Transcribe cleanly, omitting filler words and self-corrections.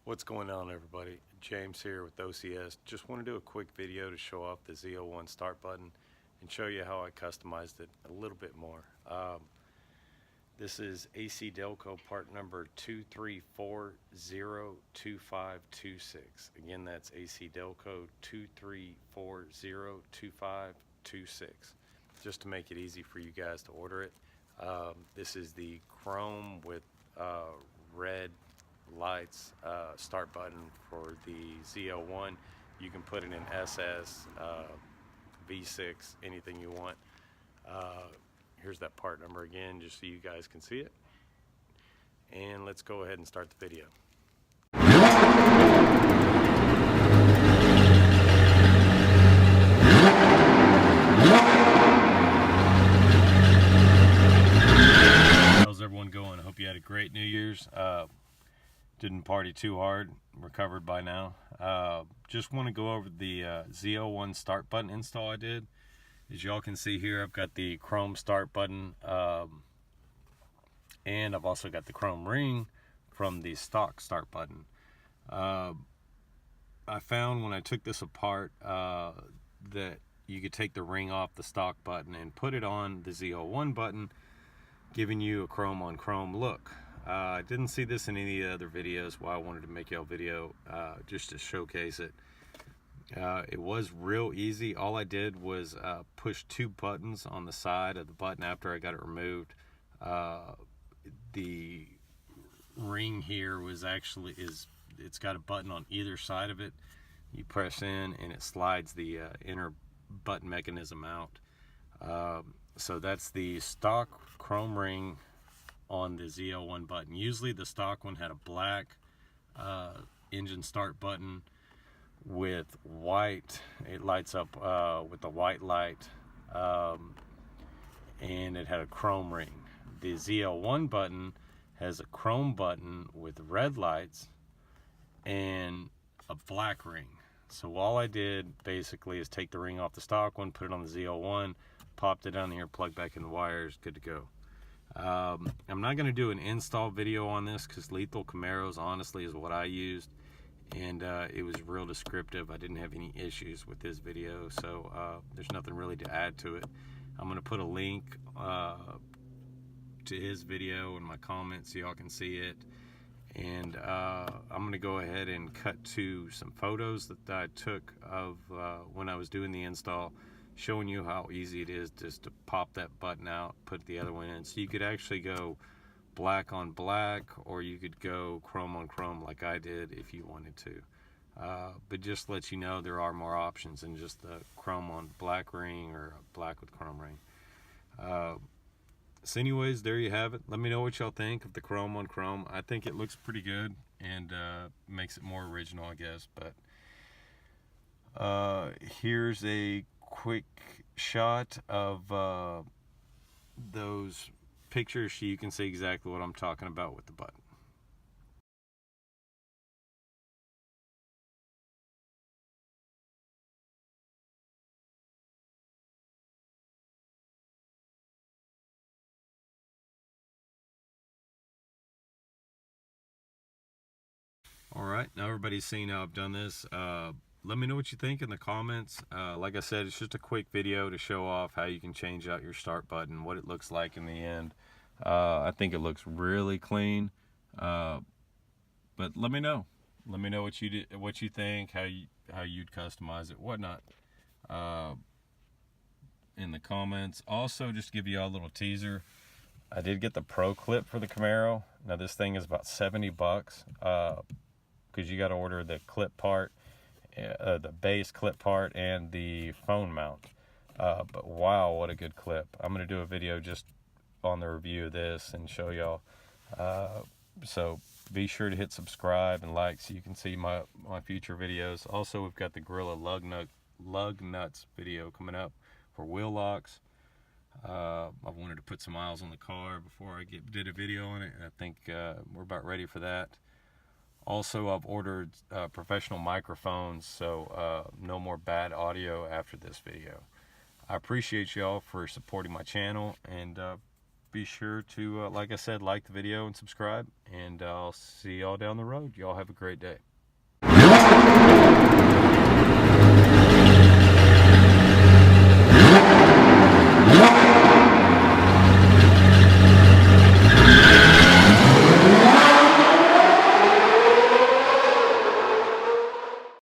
What's going on, everybody? James here with OCS. Just want to do a quick video to show off the ZL1 start button and show you how I customized it a little bit more. This is ACDelco part number 234-02526. Again, that's ACDelco 234-02526. Just to make it easy for you guys to order it. This is the chrome with red lights start button for the ZL1. You can put it in SS, V6, anything you want. Here's that part number again, just so you guys can see it. And let's go ahead and start the video. How's everyone going? I hope you had a great New Year's. Didn't party too hard, recovered by now. Just want to go over the ZL1 start button install I did. As y'all can see here, I've got the chrome start button, and I've also got the chrome ring from the stock start button. I found when I took this apart that you could take the ring off the stock button and put it on the ZL1 button, giving you a chrome on chrome look. I didn't see this in any other videos, why I wanted to make y'all a video just to showcase it. It was real easy. All I did was push two buttons on the side of the button after I got it removed. The ring here was actually it's got a button on either side of it. You press in and it slides the inner button mechanism out. So that's the stock chrome ring on the ZL1 button. Usually the stock one had a black engine start button with white. It lights up with the white light, and it had a chrome ring. The ZL1 button has a chrome button with red lights and a black ring. So all I did basically is take the ring off the stock one, put it on the ZL1, popped it down here, plugged back in the wires, good to go. I'm not going to do an install video on this because Lethal Camaros honestly is what I used, and it was real descriptive. I didn't have any issues with this video, so there's nothing really to add to it. I'm going to put a link to his video in my comments so y'all can see it, and I'm going to go ahead and cut to some photos that I took of when I was doing the install, showing you how easy it is just to pop that button out, put the other one in. So you could actually go black on black, or you could go chrome on chrome like I did if you wanted to. But just to let you know, there are more options than just the chrome on black ring or black with chrome ring. So anyways, there you have it. Let me know what y'all think of the chrome on chrome. I think it looks pretty good and makes it more original, I guess. But here's a quick shot of those pictures so you can see exactly what I'm talking about with the button. Alright, now everybody's seen how I've done this. Let me know what you think in the comments. Like I said, it's just a quick video to show off how you can change out your start button, what it looks like in the end. I think it looks really clean, but let me know. Let me know what you think, how you'd customize it, whatnot, in the comments. Also, just to give you all a little teaser, I did get the Pro clip for the Camaro. Now this thing is about 70 bucks, because you got to order the clip part, the base clip part, and the phone mount. But wow, what a good clip. I'm going to do a video just on the review of this and show y'all. So be sure to hit subscribe and like so you can see my future videos. Also, we've got the Gorilla lug nuts video coming up for wheel locks. I wanted to put some miles on the car before I did a video on it, and I think we're about ready for that. Also, I've ordered professional microphones, so no more bad audio after this video. I appreciate y'all for supporting my channel, and be sure to, like I said, like the video and subscribe. And I'll see y'all down the road. Y'all have a great day.